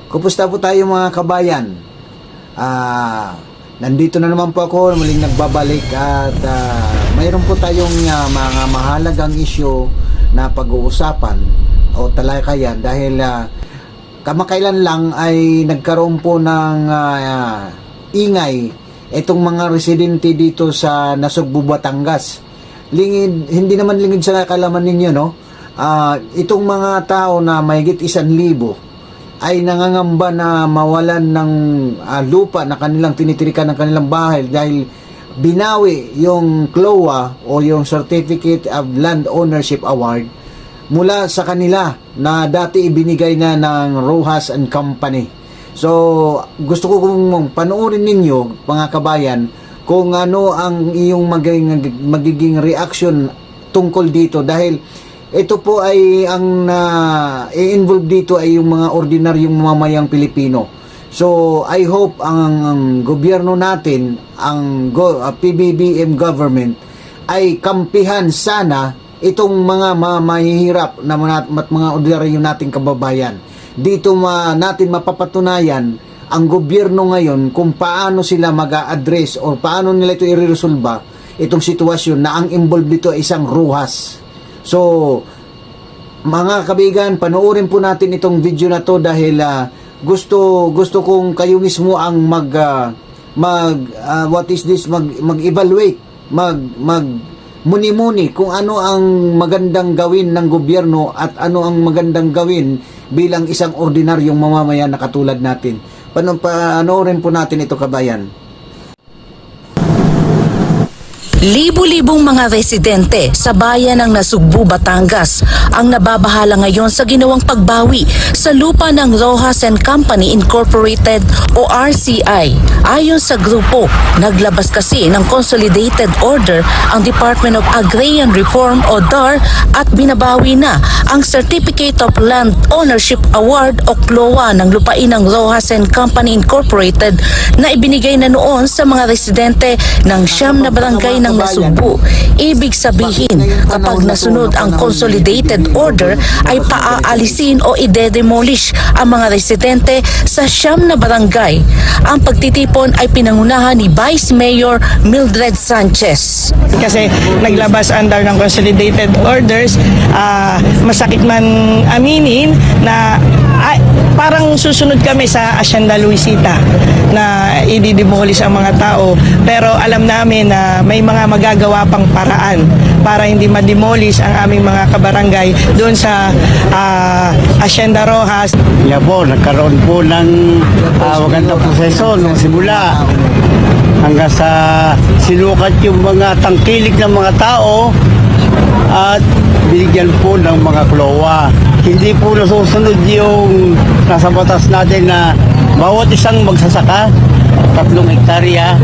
Kumusta po tayo mga kabayan? Nandito na naman po ako, muling nagbabalik at mayroon po tayong mga mahalagang isyu na pag-uusapan o talakayan dahil kamakailan lang ay nagkaroon po ng ingay itong mga residente dito sa Nasugbu, Batangas. Hindi naman lingid sa kalaman ninyo, no? Itong mga tao na mahigit 1,000 ay nangangamba na mawalan ng lupa na kanilang tinitirikan ng kanilang bahay dahil binawi yung CLOA o yung Certificate of Land Ownership Award mula sa kanila na dati ibinigay na ng Rojas and Company. So, gusto ko kung panoorin ninyo, mga kabayan, kung ano ang iyong magiging reaction tungkol dito dahil ito po ay ang i-involve dito ay yung mga ordinaryong mamamayang Pilipino. So, I hope ang gobyerno natin, ang PBBM government, ay kampihan sana itong mga mahihirap na mga ordinaryo nating kababayan. Dito natin mapapatunayan ang gobyerno ngayon kung paano sila mag-a-address o paano nila ito i-resolve itong sitwasyon na ang involved dito ay isang Rojas. So, mga kabigan, panoorin po natin itong video na to dahil gusto kong kayo mismo ang mag-evaluate, muni-muni kung ano ang magandang gawin ng gobyerno at ano ang magandang gawin bilang isang ordinaryong mamamayan na katulad natin. Panoorin po natin ito, kabayan. Libo-libong mga residente sa bayan ng Nasugbu, Batangas ang nababahala ngayon sa ginawang pagbawi sa lupa ng Rojas and Company Incorporated o RCI. Ayon sa grupo, naglabas kasi ng Consolidated Order ang Department of Agrarian Reform o DAR at binabawi na ang Certificate of Land Ownership Award o CLOA ng lupain ng Rojas and Company Incorporated na ibinigay na noon sa mga residente ng siyam na barangay ng Nasugbu. Ibig sabihin, kapag nasunod ang Consolidated Order ay paaalisin o ide-demolish ang mga residente sa siyam na barangay. Ang pagtitipon ay pinangunahan ni Vice Mayor Mildred Sanchez. Kasi naglabas under ng Consolidated Orders, masakit man aminin na parang susunod kami sa Hacienda Luisita na i-demolish ang mga tao, pero alam namin na may mga magagawa pang paraan para hindi ma-demolish ang aming mga kabarangay doon sa Hacienda Rojas. Yeah po, nagkaroon po ng magandang proseso nung simula hanggang sa sinukat yung mga tangkilik ng mga tao at binigyan po ng mga CLOA. Hindi po nasusunod yung nasa batas natin na bawat isang magsasaka 3 hektarya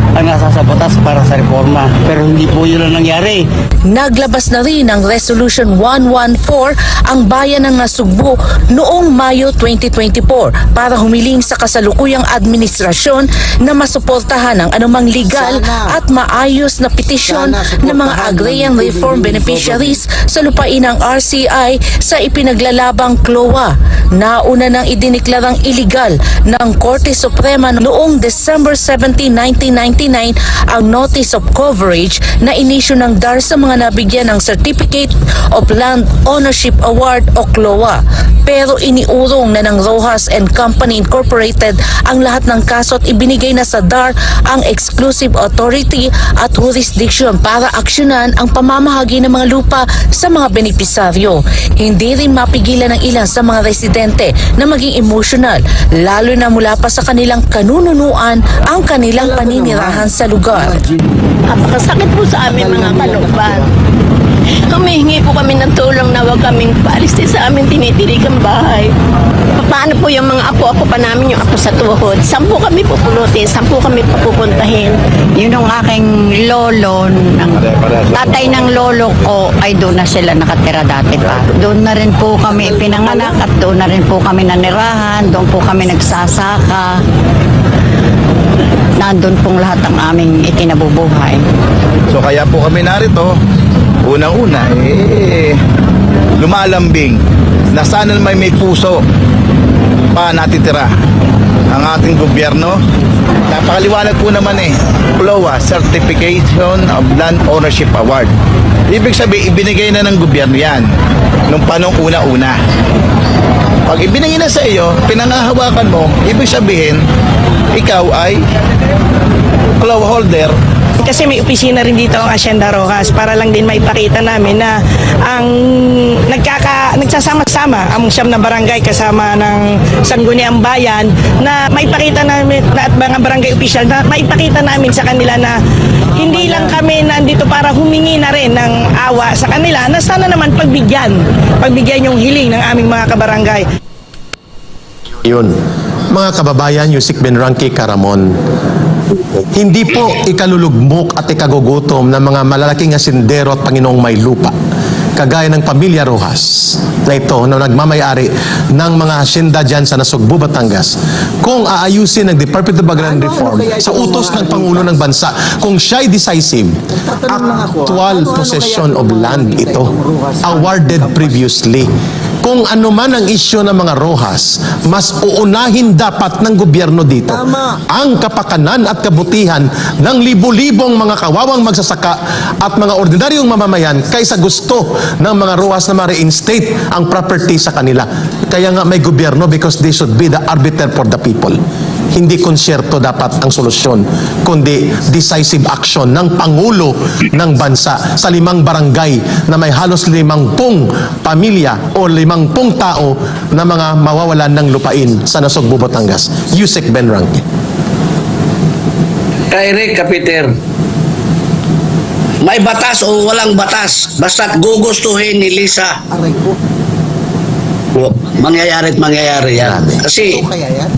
ang nasa sa batas para sa reforma. Pero hindi po yun ang nangyari. Naglabas na rin ng Resolution 114 ang bayan ng Nasugbu noong Mayo 2024 para humiling sa kasalukuyang administrasyon na masuportahan ang anumang legal at maayos na petisyon ng mga agrarian reform beneficiaries sa lupain ng RCI sa ipinaglalabang CLOA. Nauna nang idiniklarang iligal ng Korte Suprema noong December 17, 1999 ang Notice of Coverage na inisyu ng DAR sa mga nabigyan ng Certificate of Land Ownership Award o CLOA. Pero iniurong na ng Rojas and Company Incorporated ang lahat ng kaso at ibinigay na sa DAR ang exclusive authority at jurisdiction para aksyonan ang pamamahagi ng mga lupa sa mga benepisaryo. Hindi rin mapigilan ng ilan sa mga residente na maging emotional, lalo na mula pa sa kanilang kanununuan ang kanilang paninirahan sa lugar. Napakasakit po sa amin mga kalooban. Humihingi po kami ng tulong na huwag kaming paalis sa amin tinitirigang bahay. Paano po yung mga apo-apo pa namin, yung apo sa tuhod? Saan po kami pupulutin? Saan po kami papupuntahin? Yun ang aking lolo, tatay ng lolo ko ay doon na sila nakatira dati pa. Doon na rin po kami pinanganak at doon na rin po kami nanirahan, doon po kami nagsasaka. Nandun pong lahat ang aming itinabubuhay. So kaya po kami narito, unang-una lumalambing na sana may puso pa natitira ang ating gobyerno. Napakaliwanag po naman PLOA, Certification of Land Ownership Award. Ibig sabihin, ibinigay na ng gobyerno yan nung panong una-una. Pag ibinigay na sa iyo, pinangahawakan mo, ibig sabihin, ikaw ay PLOA holder. Kasi may opisina rin dito ang Hacienda Rojas para lang din maipakita namin na ang nagsasama-sama ang siyam na barangay kasama ng Sangguniang Bayan na maipakita namin na at mga barangay official na maipakita namin sa kanila na hindi lang kami nandito para humingi na rin ng awa sa kanila na sana naman pagbigyan yung hiling ng aming mga kabarangay. Yun. Mga kababayan, Yusek Benranque Caramon, hindi po ikalulugmok at ikagugutom ng mga malalaking asindero at Panginoong may lupa, kagaya ng pamilya Rojas na ito na nagmamayari ng mga hasyenda dyan sa Nasugbu, Batangas, kung aayusin ng Department of Agrarian Reform sa utos ng Pangulo ng Bansa, kung siya'y decisive, actual possession of land ito, awarded previously. Kung ano man ang isyo ng mga Rojas, mas uunahin dapat ng gobyerno dito ang kapakanan at kabutihan ng libo-libong mga kawawang magsasaka at mga ordinaryong mamamayan kaysa gusto ng mga Rojas na ma-reinstate ang property sa kanila. Kaya nga may gobyerno because they should be the arbiter for the people. Hindi konsyerto dapat ang solusyon, kundi decisive action ng Pangulo ng Bansa sa 5 barangay na may halos 50 pamilya o 50 tao na mga mawawalan ng lupain sa Nasugbu, Batangas. Yusek Benranque. Kay Rick Kapiter, may batas o walang batas, basta't gugustuhin ni Lisa, Aray ko. mangyayari at mangyayari yan. Kasi Ito kaya yan?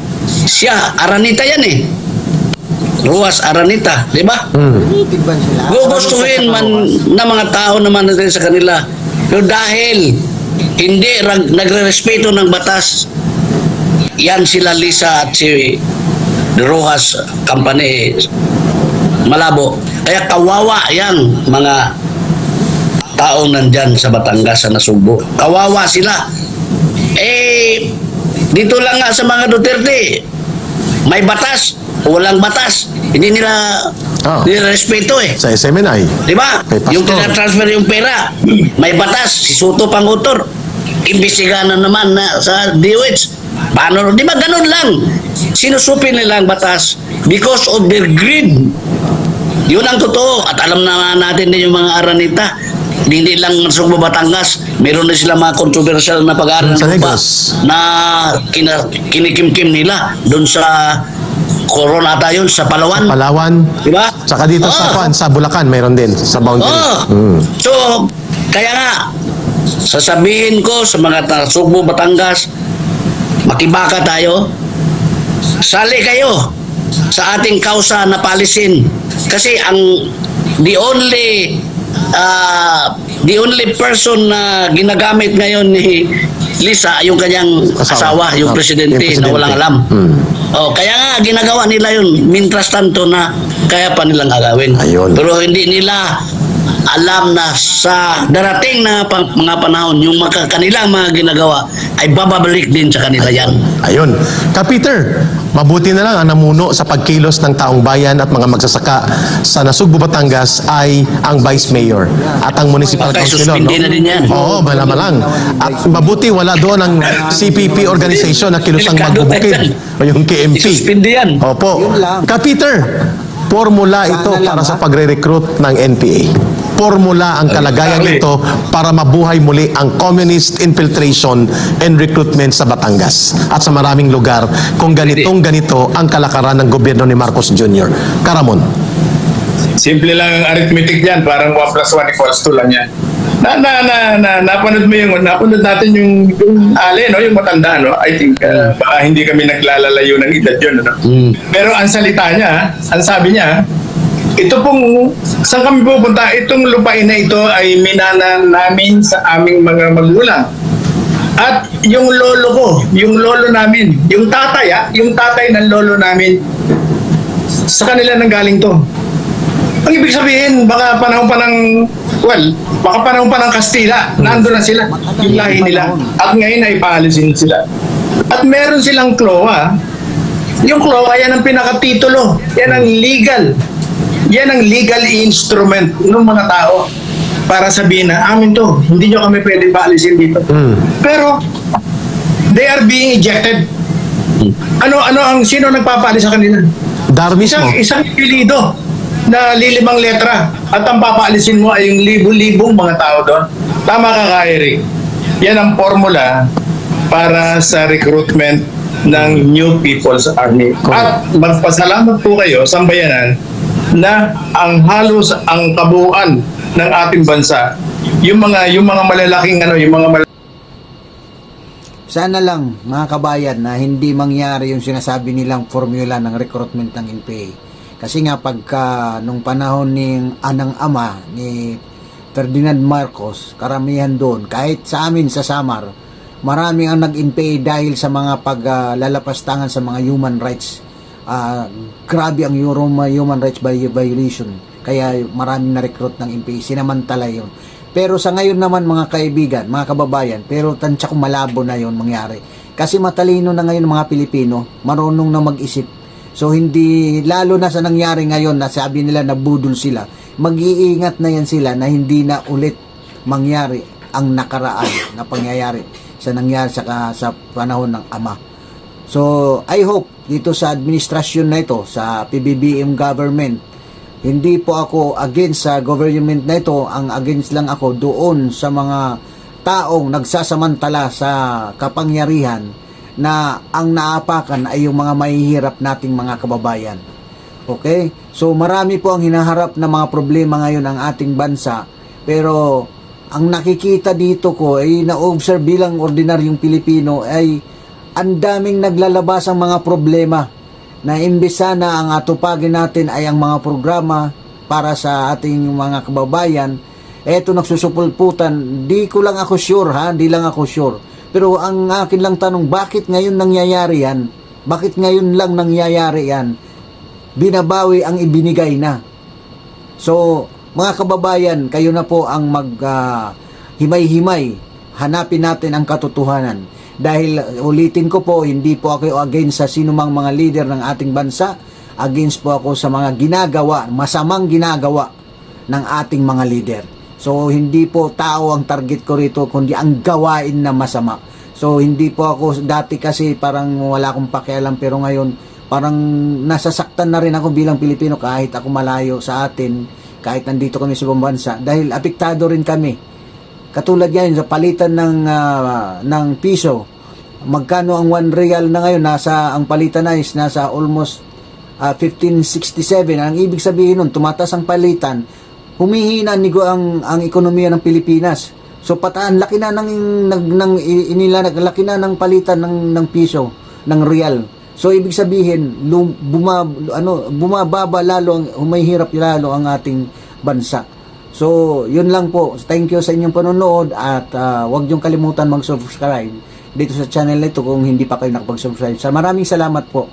siya, Aranita yan Ruas Aranita, di ba? Titiban sila. Gugustuhin man ng mga tao naman natin sa kanila. Pero dahil hindi nagre-respeto ng batas, yan sila Lisa at si Rojas Company malabo. Kaya kawawa yang mga taong nandyan sa Batangas, sa Nasugbu. Kawawa sila. Dito lang nga sa mga Duterte, may batas o walang batas. Hindi nila nirespeto Sa SMNI. Di ba? Kay Pastor. Yung tinatransfer yung pera, may batas, si Soto Pangutor. Imbestigahan na naman na sa DOH. Paano? Di ba ganun lang? Sinusupi nila ang batas because of their greed. Yun ang totoo. At alam na natin din yung mga Aranita. Hindi lang sa Batangas, meron na sila mga controversial na pag-aaral Sa ng lupa Negros. na kinikim-kim nila doon sa Corona tayo sa Palawan. Palawan. Diba? Saka dito sa Bulacan, mayroon din sa boundary. So, kaya nga, sasabihin ko sa mga Nasugbu, Batangas, makibaka tayo, sali kayo sa ating kausa na palisin. Kasi the only person na ginagamit ngayon ni Lisa, yung kanyang asawa, yung presidente na walang alam. Kaya nga ginagawa nila yun, mintras tanto na kaya pa nilang agawin. Ayun. Pero hindi nila alam na sa darating na mga panahon, yung kanilang mga ginagawa ay babalik din sa kanila yan. Ayun. Kapiter, mabuti na lang ang namuno sa pagkilos ng taong bayan at mga magsasaka sa Nasugbu, Batangas ay ang Vice Mayor at ang Municipal Baka Councilor. suspindi na din yan. Oo, malamang. At mabuti wala doon ang CPP organization na kilusang Delikado magbubukid. tayo. O yung KMP. Isuspindi yan. Opo. Yun lang. Kapiter, formula ito Sana lang, para sa ha? pagre-recruit ng NPA. Formula ang kalagayan nito para mabuhay muli ang communist infiltration and recruitment sa Batangas at sa maraming lugar kung ganito ang kalakaran ng gobyerno ni Marcos Jr. Caramon. Simple lang ang arithmetic diyan, parang 1 plus 1 equals 2 lang yan. Napanood natin yung Ali, no, yung matanda, no. I think baka hindi kami naglalalayo ng edad yun, no. Pero ang salita niya, ang sabi niya, ito pong, saan kami pupunta? Itong lupain na ito ay minanan namin sa aming mga magulang. At yung lolo namin, yung tatay ng lolo namin, sa kanila nang galing to. Ang ibig sabihin, baka panahon pa ng Kastila, nandun na sila, yung lahi nila. At ngayon ay paalisin sila. At meron silang CLOA. Yung CLOA, yan ang pinakatitulo. Yan ang legal. Yan ang legal instrument ng mga tao para sabihin na, amin to, hindi nyo kami pwede paalisin dito. Pero, they are being ejected. Sino nagpapaalis sa kanila? Dar mismo. Isang pilido na lilimang letra at ang papaalisin mo ay yung libo-libong mga tao doon. Tama ka, Eric. Yan ang formula para sa recruitment ng New People's Army. At magpasalamat po kayo, sambayanan, na ang halos ang kabuuan ng ating bansa, yung mga malalaking Sana lang mga kabayan na hindi mangyari yung sinasabi nilang formula ng recruitment ng NPA. Kasi nga pagka nung panahon ng anang ama ni Ferdinand Marcos, karamihan doon, kahit sa amin sa Samar, marami ang nag-NPA dahil sa mga paglalapastangan sa mga human rights. Grabe ang human rights violation. Kaya maraming na-recruit ng NPA, sinamantala yun. Pero sa ngayon naman mga kaibigan, mga kababayan, pero tansya ko malabo na yon mangyari. Kasi matalino na ngayon mga Pilipino, marunong na mag-isip. So hindi, lalo na sa nangyari ngayon na sabi nila na budol sila, mag-iingat na yan sila na hindi na ulit mangyari ang nakaraan na pangyayari sa nangyari sa panahon ng ama. So I hope dito sa administrasyon na ito, sa PBBM government, hindi po ako against sa government na ito, ang against lang ako doon sa mga taong nagsasamantala sa kapangyarihan na ang naapakan ay yung mga mahihirap nating mga kababayan. Okay? So marami po ang hinaharap na mga problema ngayon ang ating bansa, pero ang nakikita dito ko ay na-observe bilang ordinaryong Pilipino ay ang daming naglalabas ang mga problema na imbes sana ang atupagin natin ay ang mga programa para sa ating mga kababayan, eto nagsusupulputan. Di lang ako sure. Pero ang akin lang tanong, bakit ngayon nangyayari yan? Bakit ngayon lang nangyayari yan? Binabawi ang ibinigay na. So, mga kababayan, kayo na po ang himay-himay. Hanapin natin ang katotohanan. Dahil ulitin ko po, hindi po ako against sa sinumang mga leader ng ating bansa. Against po ako sa mga masamang ginagawa ng ating mga leader. So hindi po tao ang target ko rito, kundi ang gawain na masama. So hindi po ako, dati kasi parang wala akong pakialam, pero ngayon parang nasasaktan na rin ako bilang Pilipino kahit ako malayo sa atin, kahit nandito kami sa ibang bansa. Dahil apektado rin kami. Katulad yan sa palitan ng piso, magkano ang 1 real na ngayon? Ang palitan na is nasa almost 1567. Ang ibig sabihin nun, tumataas ang palitan, humihina ang ekonomiya ng Pilipinas. So pataan, laki na ng palitan ng piso, ng real. So ibig sabihin, bumababa lalo, humihirap lalo ang ating bansa. So, yun lang po. Thank you sa inyong panonood at huwag niyong kalimutan mag-subscribe dito sa channel na ito kung hindi pa kayo nakapag-subscribe. Maraming salamat po.